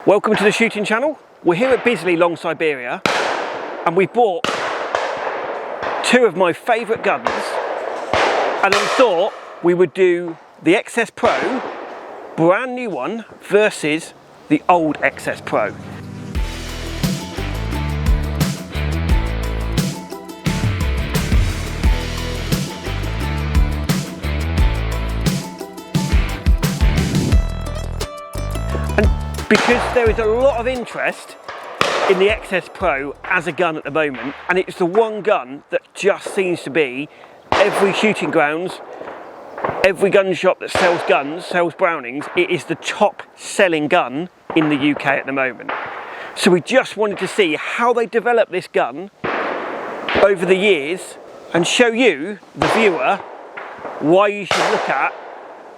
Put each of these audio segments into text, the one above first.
Welcome to the shooting channel. We're here at Bisley, Long Siberia, and we bought two of my favourite guns, and I thought we would do the XS Pro, brand new one, versus the old XS Pro. Because there is a lot of interest in the XS Pro as a gun at the moment, and it's the one gun that just seems to be every shooting grounds, every gun shop that sells guns, sells Brownings, it is the top selling gun in the UK at the moment. So we just wanted to see how they developed this gun over the years and show you, the viewer, why you should look at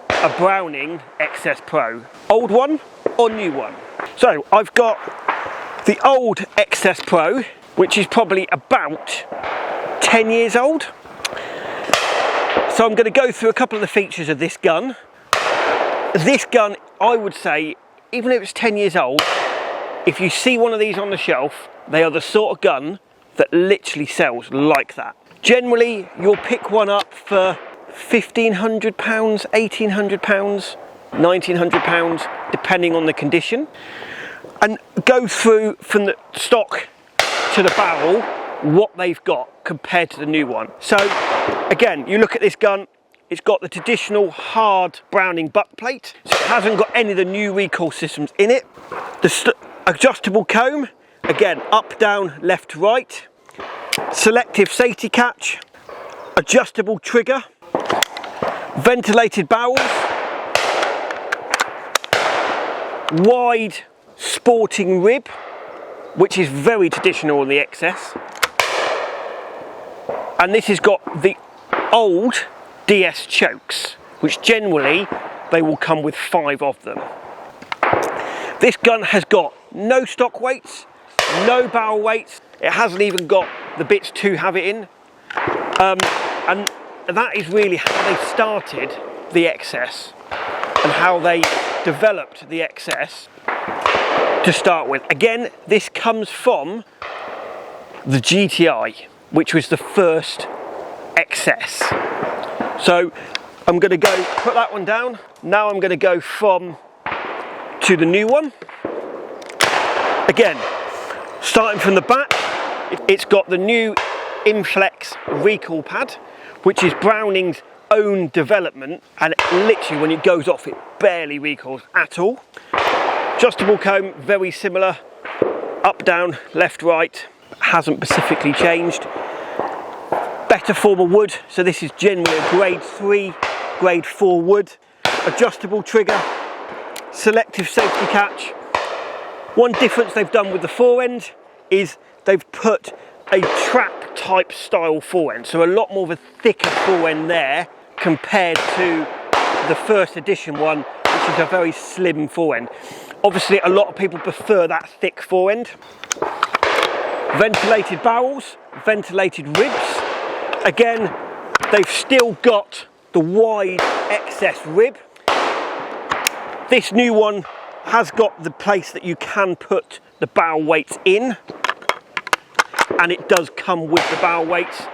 a Browning XS Pro. Old one or new one? So I've got the old XS Pro, which is probably about 10 years old. So I'm going to go through a couple of the features of this gun. This gun, I would say, even if it's 10 years old, if you see one of these on the shelf, they are the sort of gun that literally sells like that. Generally, you'll pick one up for £1,500, £1,800, £1,900, depending on the condition, and go through from the stock to the barrel what they've got compared to the new one. So again, you look at this gun, it's got the traditional hard Browning butt plate, so it hasn't got any of the new recoil systems in it. The adjustable comb, again, up, down, left, right, selective safety catch, adjustable trigger, ventilated barrels, wide sporting rib, which is very traditional on the XS, and this has got the old DS chokes, which generally they will come with 5 of them. This gun has got no stock weights, no barrel weights, it hasn't even got the bits to have it in, and that is really how they started the XS and how they developed the XS to start with. Again, this comes from the GTI, which was the first XS. So I'm going to go put that one down. Now I'm going to go to the new one. Again, starting from the back, it's got the new Inflex recoil pad, which is Browning's own development, and literally when it goes off it barely recoils at all. Adjustable comb, very similar, up, down, left, right, hasn't specifically changed. Better form of wood, so this is generally a grade 3, grade 4 wood. Adjustable trigger, selective safety catch. One difference they've done with the forend is they've put a trap type style forend, so a lot more of a thicker forend there compared to the first edition one, which is a very slim forend. Obviously a lot of people prefer that thick forend. Ventilated barrels, ventilated ribs. Again, they've still got the wide XS rib. This new one has got the place that you can put the barrel weights in, and it does come with the barrel weights.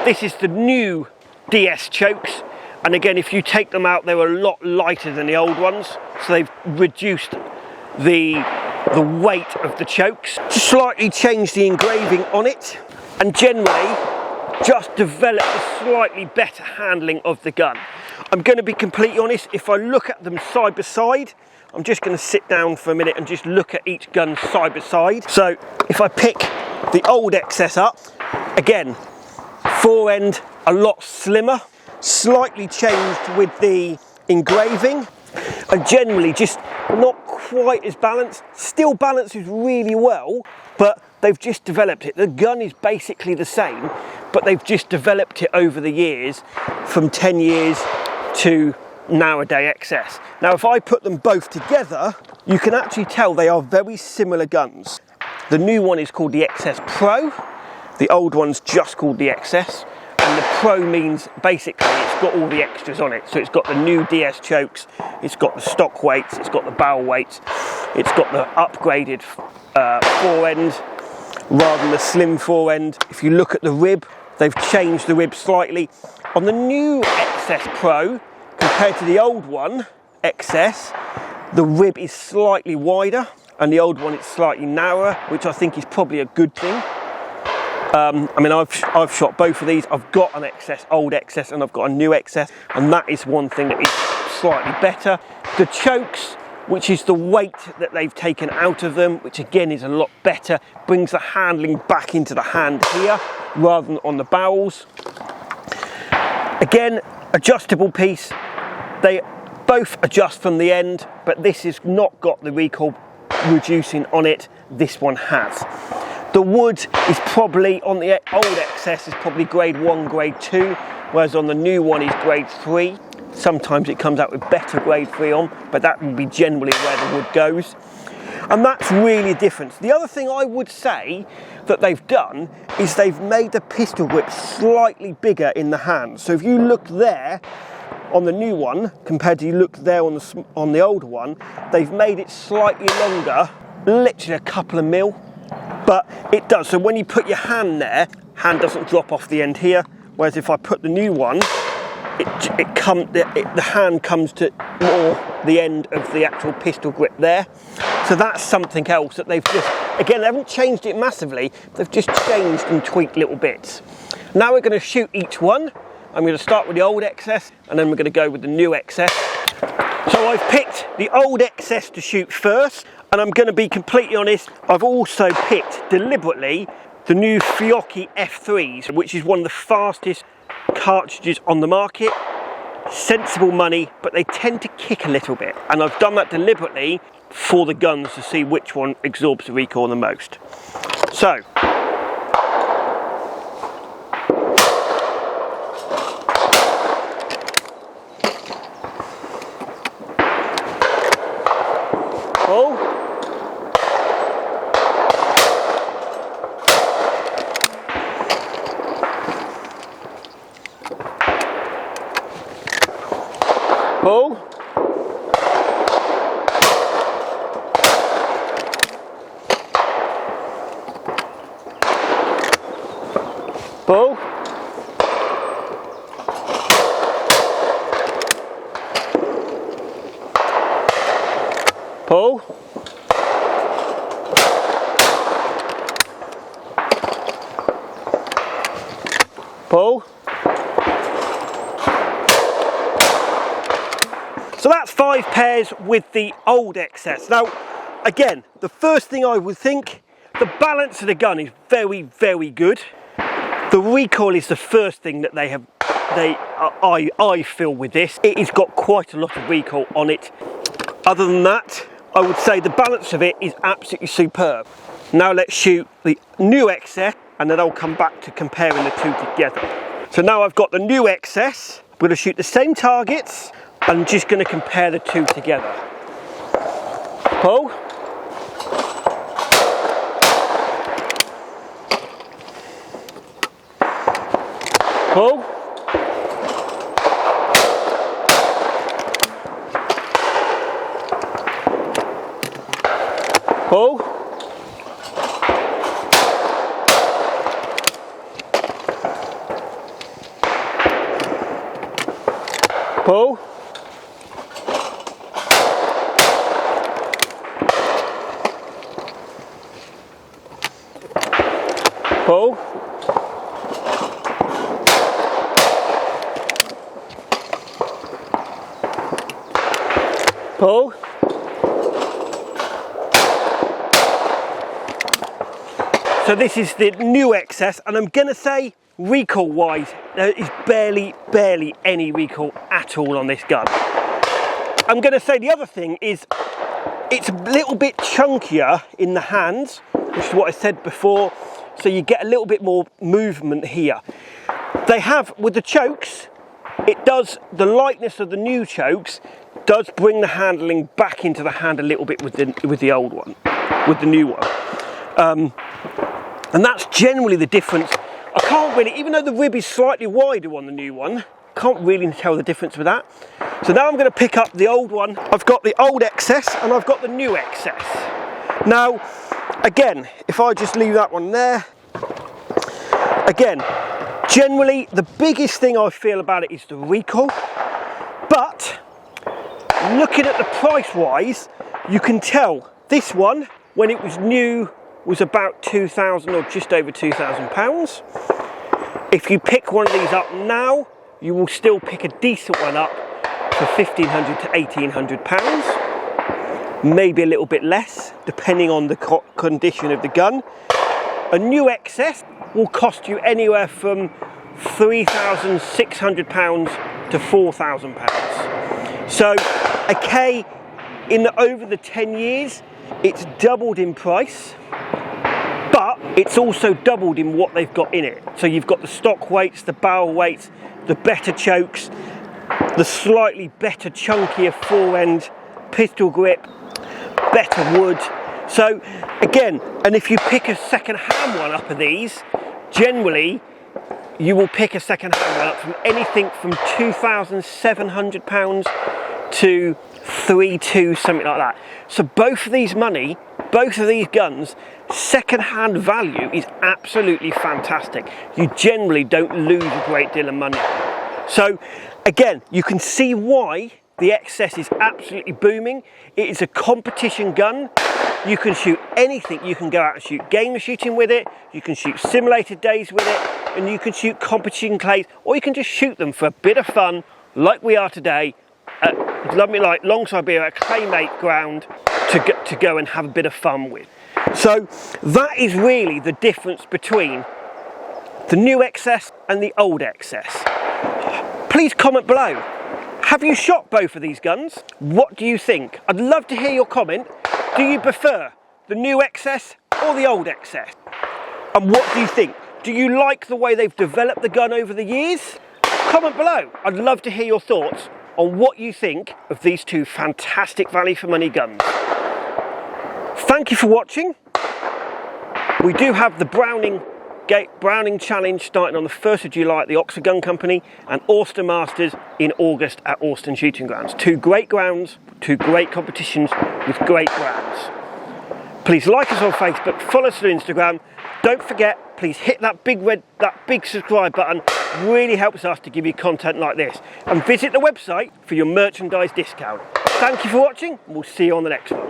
This is the new DS chokes, and again, if you take them out, they're a lot lighter than the old ones, so they've reduced the weight of the chokes, slightly changed the engraving on it, and generally just developed a slightly better handling of the gun. I'm going to be completely honest, if I look at them side by side, I'm just going to sit down for a minute and just look at each gun side by side. So if I pick the old XS up, again, forend a lot slimmer, slightly changed with the engraving, and generally just not quite as balanced. Still balances really well, but they've just developed it. The gun is basically the same, but they've just developed it over the years, from 10 years to nowadays XS. Now if I put them both together, you can actually tell they are very similar guns. The new one is called the XS Pro, the old one's just called the XS, and the Pro means basically it's got all the extras on it. So it's got the new DS chokes, it's got the stock weights, it's got the barrel weights, it's got the upgraded fore end rather than the slim fore end. If you look at the rib, they've changed the rib slightly. On the new XS Pro, compared to the old one, XS, the rib is slightly wider and the old one is slightly narrower, which I think is probably a good thing. I mean, I've shot both of these. I've got an XS, old XS, and I've got a new XS, and that is one thing that is slightly better. The chokes, which is the weight that they've taken out of them, which again is a lot better, brings the handling back into the hand here rather than on the barrels. Again, adjustable piece. They both adjust from the end, but this has not got the recoil reducing on it. This one has. The wood is probably, on the old XS, is probably grade 1, grade 2, whereas on the new one is grade 3. Sometimes it comes out with better grade 3 on, but that would be generally where the wood goes. And that's really a difference. The other thing I would say that they've done is they've made the pistol grip slightly bigger in the hand. So if you look there on the new one, compared to you look there on the old one, they've made it slightly longer, literally a couple of mil. But it does, so when you put your hand there, hand doesn't drop off the end here, whereas if I put the new one, the hand comes to more the end of the actual pistol grip there. So that's something else that they've just, again, they haven't changed it massively, they've just changed and tweaked little bits. Now we're going to shoot each one. I'm going to start with the old XS, and then we're going to go with the new XS. So I've picked the old XS to shoot first. And I'm going to be completely honest, I've also picked deliberately the new Fiocchi F3s, which is one of the fastest cartridges on the market. Sensible money, but they tend to kick a little bit. And I've done that deliberately for the guns to see which one absorbs the recoil the most. So, pull. Pull. Pull. Pull. Pull. So that's 5 pairs with the old XS. Now, again, the first thing I would think, the balance of the gun is very, very good. The recoil is the first thing that I feel with this. It has got quite a lot of recoil on it. Other than that, I would say the balance of it is absolutely superb. Now let's shoot the new XS, and then I'll come back to comparing the two together. So now I've got the new XS. I'm going to shoot the same targets. I'm just going to compare the two together. Pull. Pull. Pull. Pull. Pull. Pull. So this is the new XS, and I'm going to say recoil wise there is barely any recoil at all on this gun. I'm going to say the other thing is it's a little bit chunkier in the hands, which is what I said before, so you get a little bit more movement here. They have, with the chokes, it does, the lightness of the new chokes does bring the handling back into the hand a little bit with the old one, with the new one. And that's generally the difference. I can't really, even though the rib is slightly wider on the new one, Can't really tell the difference with that. So now I'm going to pick up the old one. I've got the old XS and I've got the new XS. Now, again, if I just leave that one there, again, generally the biggest thing I feel about it is the recall, but looking at the price wise, you can tell this one, when it was new, was about £2,000 or just over £2,000. If you pick one of these up now, you will still pick a decent one up for £1,500 to £1,800, maybe a little bit less, depending on the condition of the gun. A new XS will cost you anywhere from £3,600 to £4,000. So, okay, over the 10 years, it's doubled in price, but it's also doubled in what they've got in it. So you've got the stock weights, the barrel weights, the better chokes, the slightly better, chunkier fore-end pistol grip, better wood. So again, and if you pick a second-hand one up of these, generally you will pick a second-hand one up from anything from £2,700 to $3,200, something like that. So both of these guns, second-hand value is absolutely fantastic. You generally don't lose a great deal of money. So again, you can see why the XS is absolutely booming. It is a competition gun. You can shoot anything. You can go out and shoot game shooting with it, you can shoot simulated days with it, and you can shoot competition clays, or you can just shoot them for a bit of fun like we are today at Long Siberia, a claymate ground to go and have a bit of fun with. So that is really the difference between the new XS and the old XS. Please comment below. Have you shot both of these guns? What do you think? I'd love to hear your comment. Do you prefer the new XS or the old XS? And what do you think? Do you like the way they've developed the gun over the years? Comment below. I'd love to hear your thoughts on what you think of these two fantastic value for money guns. Thank you for watching. We do have the Browning Challenge starting on the 1st of July at the Oxford Gun Company, and Austin Masters in August at Austin Shooting Grounds. Two great grounds, two great competitions with great brands. Please like us on Facebook, follow us on Instagram. Don't forget, please hit that big subscribe button. Really helps us to give you content like this. And visit the website for your merchandise discount. Thank you for watching, and we'll see you on the next one.